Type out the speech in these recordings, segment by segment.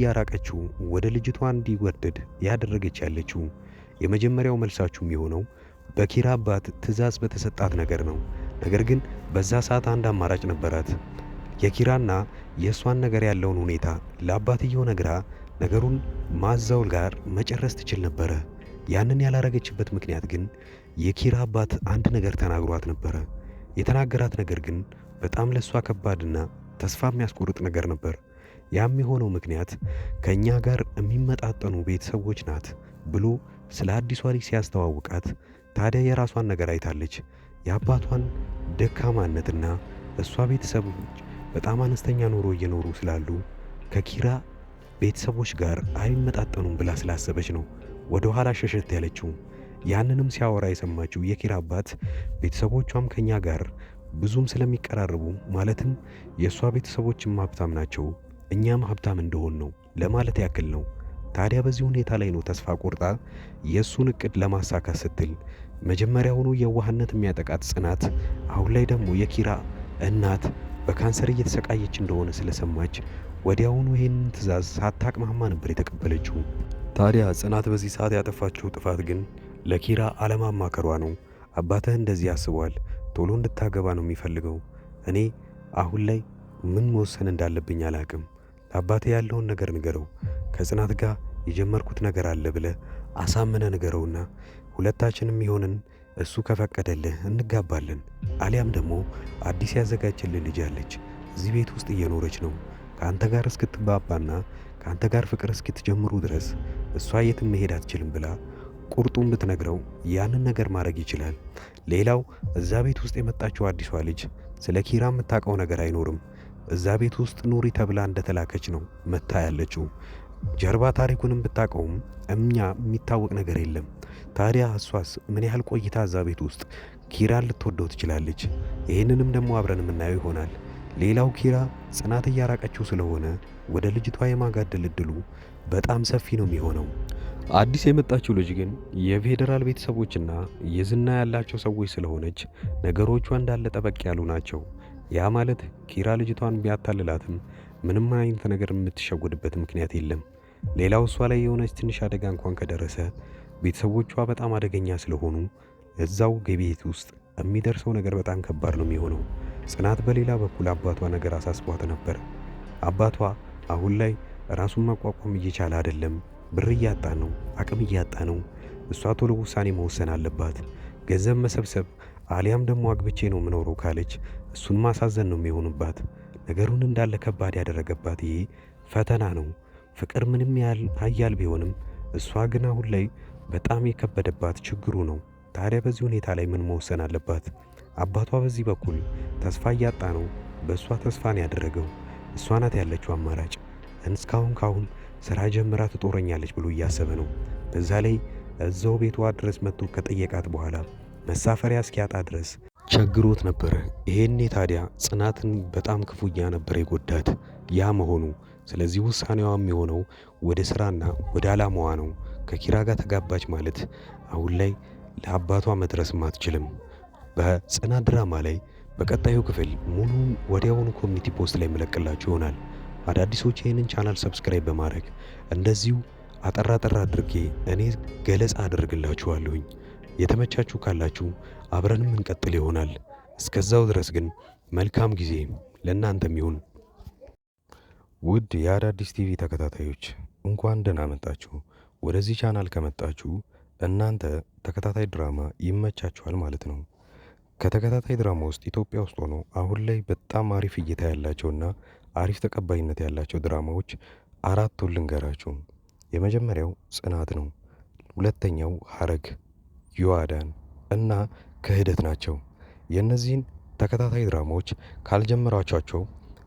ያራቀችው ወደ ልጅቷ እንዲወደድ ያደረገች ያለችው የመጀመሪያው መልሳችሁ የሚሆነው በኪራ አባት ትዕዛዝ በተሰጣት ነገር ነው። ነገር ግን በዛ ሰዓት አንድ አማራጭ ነበራት። የኪራና የእሷን ነገር ያለውን ሁኔታ ለአባትየው ነግራ ነገሩን ማዛውል ጋር መጨረስ ትችል ነበረ። ያንን ያላረገችበት ምክንያት ግን የኪራ አባት አንድ ነገር ተናግሯት ነበረ። የተናገራት ነገር ግን በጣም ለሷ ከባድና ተስፋ የሚያስቆርጥ ነገር ነበር። ያም የሆነው ምክንያት ከኛ ጋር የሚመጣጠኑ ቤተሰቦች ናት ብሎ ስለ አዲሷ ልጅ ሲያስተዋውቃት፣ ታዲያ የራሷን ነገር አይታለች። የአባቷን ደካማነትና እሷ ቤተሰቦች በጣም አነስተኛ ኑሮ እየኖሩ ስላሉ ከኪራ ቤተሰቦች ጋር አይመጣጠኑም ብላ ስላሰበች ነው ወደ ኋላ ሸሸት ያለችው። ያንንም ሲያወራ የሰማችው የኪራ አባት ቤተሰቦቿም ከኛ ጋር ብዙም ስለሚቀራረቡ ማለትም የእሷ ቤተሰቦችም ሀብታም ናቸው እኛም ሀብታም እንደሆን ነው ለማለት ያክል ነው። ታዲያ በዚህ ሁኔታ ላይ ነው ተስፋ ቆርጣ የእሱን እቅድ ለማሳካት ስትል መጀመሪያውኑ የዋህነት የሚያጠቃት ጽናት አሁን ላይ ደግሞ የኪራ እናት በካንሰር እየተሰቃየች እንደሆነ ስለሰማች ወዲያውኑ ይህንን ትዕዛዝ ሳታቅማማ ነበር የተቀበለችው። ታዲያ ጽናት በዚህ ሰዓት ያጠፋችው ጥፋት ግን ለኪራ አለማማከሯ ነው። አባትህ እንደዚህ አስቧል፣ ቶሎ እንድታገባ ነው የሚፈልገው። እኔ አሁን ላይ ምን መወሰን እንዳለብኝ አላቅም። ለአባቴ ያለውን ነገር ንገረው፣ ከጽናት ጋር የጀመርኩት ነገር አለ ብለ አሳምነ ንገረውና ሁለታችንም ይሆንን እሱ ከፈቀደልህ እንጋባለን። አሊያም ደግሞ አዲስ ያዘጋጀልህ ልጅ አለች እዚህ ቤት ውስጥ እየኖረች ነው። ከአንተ ጋር እስክትባባና ከአንተ ጋር ፍቅር እስክትጀምሩ ድረስ እሷ የትም መሄድ አትችልም ብላ ቁርጡን ብትነግረው ያንን ነገር ማድረግ ይችላል። ሌላው እዛ ቤት ውስጥ የመጣችው አዲሷ ልጅ ስለ ኪራ የምታውቀው ነገር አይኖርም። እዛ ቤት ውስጥ ኑሪ ተብላ እንደተላከች ነው መታ ያለችው። ጀርባ ታሪኩንም ብታውቀውም እኛ የሚታወቅ ነገር የለም። ታዲያ እሷስ ምን ያህል ቆይታ እዛ ቤት ውስጥ ኪራን ልትወደው ትችላለች? ይህንንም ደግሞ አብረን የምናየው ይሆናል። ሌላው ኪራ ጽናት እያራቀችው ስለሆነ ወደ ልጅቷ የማጋደል እድሉ በጣም ሰፊ ነው የሚሆነው። አዲስ የመጣችው ልጅ ግን የፌዴራል ቤተሰቦችና የዝና ያላቸው ሰዎች ስለሆነች ነገሮቿ እንዳለ ጠበቅ ያሉ ናቸው። ያ ማለት ኪራ ልጅቷን ቢያታልላትም ምንም አይነት ነገር የምትሸወድበት ምክንያት የለም። ሌላው እሷ ላይ የሆነች ትንሽ አደጋ እንኳን ከደረሰ ቤተሰቦቿ በጣም አደገኛ ስለሆኑ እዛው ቤት ውስጥ የሚደርሰው ነገር በጣም ከባድ ነው የሚሆነው። ጽናት በሌላ በኩል አባቷ ነገር አሳስቧት ነበር። አባቷ አሁን ላይ ራሱን መቋቋም እየቻለ አይደለም። ብር እያጣ ነው፣ አቅም እያጣ ነው። እሷ ቶሎ ውሳኔ መወሰን አለባት። ገንዘብ መሰብሰብ አሊያም ደግሞ አግብቼ ነው የምኖረው ካለች እሱን ማሳዘን ነው የሚሆንባት። ነገሩን እንዳለ ከባድ ያደረገባት ይሄ ፈተና ነው። ፍቅር ምንም ያህል ኃያል ቢሆንም እሷ ግን አሁን ላይ በጣም የከበደባት ችግሩ ነው። ታዲያ በዚህ ሁኔታ ላይ ምን መወሰን አለባት? አባቷ በዚህ በኩል ተስፋ እያጣ ነው። በእሷ ተስፋን ያደረገው እሷ ናት ያለችው አማራጭ። እስካሁን ካሁን ስራ ጀምራ ትጦረኛለች ብሎ እያሰበ ነው። በዛ ላይ እዛው ቤቷ ድረስ መጥቶ ከጠየቃት በኋላ መሳፈሪያ እስኪያጣ ድረስ ቸግሮት ነበር። ይሄኔ ታዲያ ጽናትን በጣም ክፉኛ ነበር የጎዳት ያ መሆኑ። ስለዚህ ውሳኔዋ የሚሆነው ወደ ስራና ወደ ዓላማዋ ነው። ከኪራ ጋር ተጋባች ማለት አሁን ላይ ለአባቷ መድረስም አትችልም። በጽናት ድራማ ላይ በቀጣዩ ክፍል ሙሉን ወዲያውኑ ኮሚኒቲ ፖስት ላይ መለቅላችሁ ይሆናል። አዳዲሶች ይህንን ቻናል ሰብስክራይብ በማድረግ እንደዚሁ አጠራ አድርጌ እኔ ገለጻ አደርግላችኋለሁኝ። የተመቻችሁ ካላችሁ አብረንም እንቀጥል ይሆናል። እስከዛው ድረስ ግን መልካም ጊዜ ለእናንተም ይሁን። ውድ የአዳዲስ ቲቪ ተከታታዮች እንኳን ደህና መጣችሁ። ወደዚህ ቻናል ከመጣችሁ እናንተ ተከታታይ ድራማ ይመቻችኋል ማለት ነው። ከተከታታይ ድራማ ውስጥ ኢትዮጵያ ውስጥ ሆኖ አሁን ላይ በጣም አሪፍ እይታ ያላቸውና አሪፍ ተቀባይነት ያላቸው ድራማዎች አራቱን ልንገራችሁ። የመጀመሪያው ጽናት ነው። ሁለተኛው ሐረግ፣ ዮአዳን እና ክህደት ናቸው። የእነዚህን ተከታታይ ድራማዎች ካልጀመራችኋቸው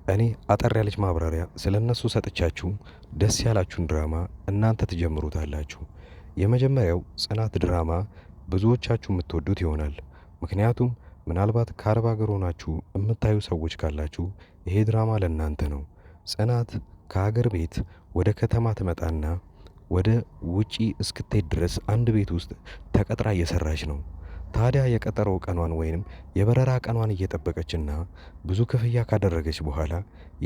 እኔ አጠር ያለች ማብራሪያ ስለነሱ ሰጥቻችሁ ደስ ያላችሁን ድራማ እናንተ ትጀምሩታላችሁ። የመጀመሪያው ጽናት ድራማ ብዙዎቻችሁ የምትወዱት ይሆናል። ምክንያቱም ምናልባት ከአረብ ሀገር ሆናችሁ የምታዩ ሰዎች ካላችሁ ይሄ ድራማ ለእናንተ ነው። ጽናት ከሀገር ቤት ወደ ከተማ ትመጣና ወደ ውጪ እስክትሄድ ድረስ አንድ ቤት ውስጥ ተቀጥራ እየሰራች ነው። ታዲያ የቀጠሮ ቀኗን ወይንም የበረራ ቀኗን እየጠበቀችና ብዙ ክፍያ ካደረገች በኋላ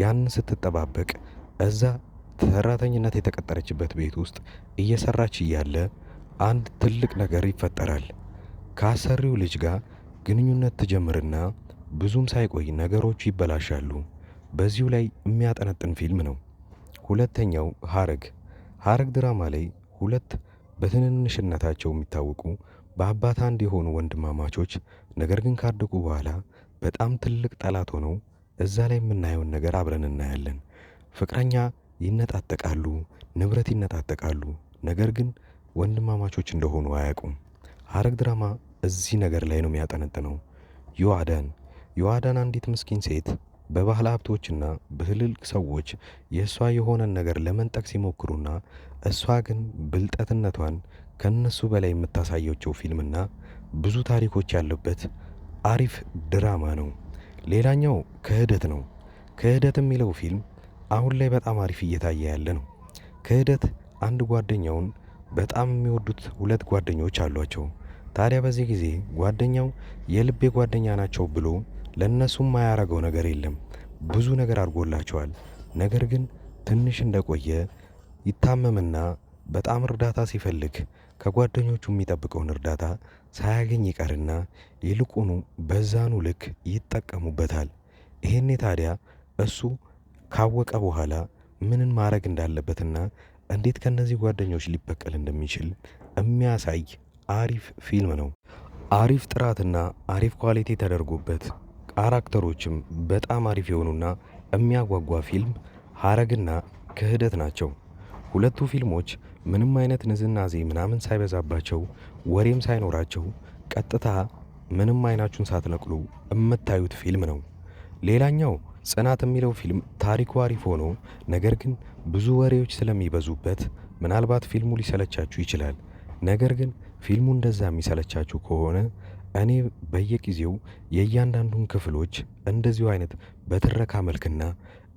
ያንን ስትጠባበቅ እዛ ሰራተኝነት የተቀጠረችበት ቤት ውስጥ እየሰራች እያለ አንድ ትልቅ ነገር ይፈጠራል። ከአሰሪው ልጅ ጋር ግንኙነት ትጀምርና ብዙም ሳይቆይ ነገሮች ይበላሻሉ። በዚሁ ላይ የሚያጠነጥን ፊልም ነው። ሁለተኛው ሐረግ ድራማ ላይ ሁለት በትንንሽነታቸው የሚታወቁ በአባት አንድ የሆኑ ወንድማማቾች ነገር ግን ካደጉ በኋላ በጣም ትልቅ ጠላት ሆነው እዛ ላይ የምናየውን ነገር አብረን እናያለን። ፍቅረኛ ይነጣጠቃሉ፣ ንብረት ይነጣጠቃሉ፣ ነገር ግን ወንድማማቾች እንደሆኑ አያውቁም። ሐረግ ድራማ እዚህ ነገር ላይ ነው የሚያጠነጥነው። ዮአዳን አንዲት ምስኪን ሴት በባህል ሀብቶችና በትልልቅ ሰዎች የእሷ የሆነን ነገር ለመንጠቅ ሲሞክሩና እሷ ግን ብልጠትነቷን ከነሱ በላይ የምታሳየቸው ፊልምና ብዙ ታሪኮች ያለበት አሪፍ ድራማ ነው። ሌላኛው ክህደት ነው። ክህደት የሚለው ፊልም አሁን ላይ በጣም አሪፍ እየታየ ያለ ነው። ክህደት አንድ ጓደኛውን በጣም የሚወዱት ሁለት ጓደኞች አሏቸው። ታዲያ በዚህ ጊዜ ጓደኛው የልቤ ጓደኛ ናቸው ብሎ ለእነሱም ማያረገው ነገር የለም። ብዙ ነገር አድርጎላቸዋል። ነገር ግን ትንሽ እንደቆየ ይታመምና በጣም እርዳታ ሲፈልግ ከጓደኞቹ የሚጠብቀውን እርዳታ ሳያገኝ ይቀርና ይልቁኑ በዛኑ ልክ ይጠቀሙበታል። ይሄኔ ታዲያ እሱ ካወቀ በኋላ ምንን ማድረግ እንዳለበትና እንዴት ከነዚህ ጓደኞች ሊበቀል እንደሚችል የሚያሳይ አሪፍ ፊልም ነው። አሪፍ ጥራትና አሪፍ ኳሊቲ ተደርጎበት ካራክተሮችም በጣም አሪፍ የሆኑና የሚያጓጓ ፊልም ሐረግና ክህደት ናቸው። ሁለቱ ፊልሞች ምንም አይነት ንዝናዜ ምናምን ሳይበዛባቸው ወሬም ሳይኖራቸው ቀጥታ ምንም አይናችሁን ሳትነቅሉ የምታዩት ፊልም ነው። ሌላኛው ጽናት የሚለው ፊልም ታሪኩ አሪፍ ሆኖ ነገር ግን ብዙ ወሬዎች ስለሚበዙበት ምናልባት ፊልሙ ሊሰለቻችሁ ይችላል። ነገር ግን ፊልሙ እንደዛ የሚሰለቻችሁ ከሆነ እኔ በየጊዜው የእያንዳንዱን ክፍሎች እንደዚሁ አይነት በትረካ መልክና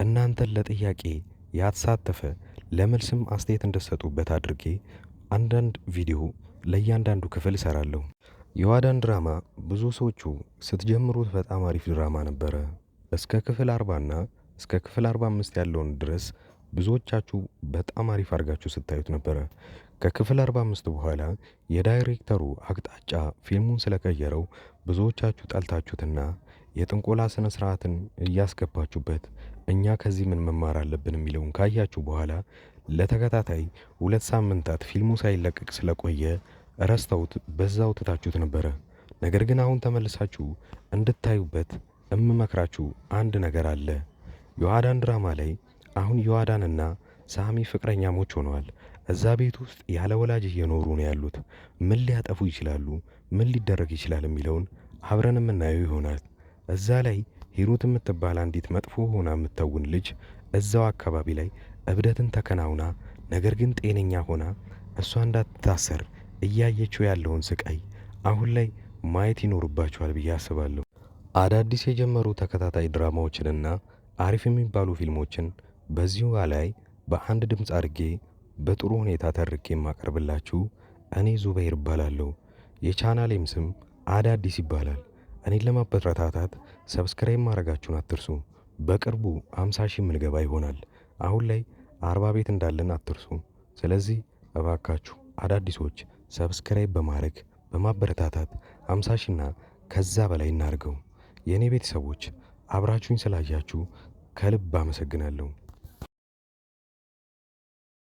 እናንተን ለጥያቄ ያሳተፈ ለመልስም አስተያየት እንደሰጡበት አድርጌ አንዳንድ ቪዲዮ ለእያንዳንዱ ክፍል እሰራለሁ። ዮአዳን ድራማ ብዙ ሰዎቹ ስትጀምሩት በጣም አሪፍ ድራማ ነበረ። እስከ ክፍል 40ና እስከ ክፍል 45 ያለውን ድረስ ብዙዎቻችሁ በጣም አሪፍ አድርጋችሁ ስታዩት ነበረ። ከክፍል 45 በኋላ የዳይሬክተሩ አቅጣጫ ፊልሙን ስለቀየረው ብዙዎቻችሁ ጠልታችሁትና የጥንቆላ ስነ ስርዓትን እያስገባችሁበት እኛ ከዚህ ምን መማር አለብን የሚለውን ካያችሁ በኋላ ለተከታታይ 2 ሳምንታት ፊልሙ ሳይለቀቅ ስለቆየ ረስተውት በዛው ትታችሁት ነበረ። ነገር ግን አሁን ተመልሳችሁ እንድታዩበት እምመክራችሁ አንድ ነገር አለ። ዮአዳን ድራማ ላይ አሁን ዮአዳንና ሳሚ ፍቅረኛሞች ሆነዋል። እዛ ቤት ውስጥ ያለ ወላጅ እየኖሩ ነው ያሉት። ምን ሊያጠፉ ይችላሉ፣ ምን ሊደረግ ይችላል የሚለውን አብረን የምናየው ይሆናል። እዛ ላይ ሂሩት የምትባል አንዲት መጥፎ ሆና የምትተውን ልጅ እዛው አካባቢ ላይ እብደትን ተከናውና ነገር ግን ጤነኛ ሆና እሷ እንዳትታሰር እያየችው ያለውን ስቃይ አሁን ላይ ማየት ይኖርባቸዋል ብዬ አስባለሁ። አዳዲስ የጀመሩ ተከታታይ ድራማዎችንና አሪፍ የሚባሉ ፊልሞችን በዚሁ ላይ በአንድ ድምፅ አድርጌ በጥሩ ሁኔታ ተርኬ የማቀርብላችሁ እኔ ዙበይር እባላለሁ። የቻናሌም ስም አዳዲስ ይባላል። እኔን ለማበረታታት ሰብስክራይብ ማድረጋችሁን አትርሱ። በቅርቡ 50 ሺህ ምንገባ ይሆናል። አሁን ላይ 40 ቤት እንዳለን አትርሱ። ስለዚህ እባካችሁ አዳዲሶች ሰብስክራይብ በማድረግ በማበረታታት 50 ሺህና ከዛ በላይ እናድርገው። የእኔ ቤተሰቦች አብራችሁኝ ስላያችሁ ከልብ አመሰግናለሁ።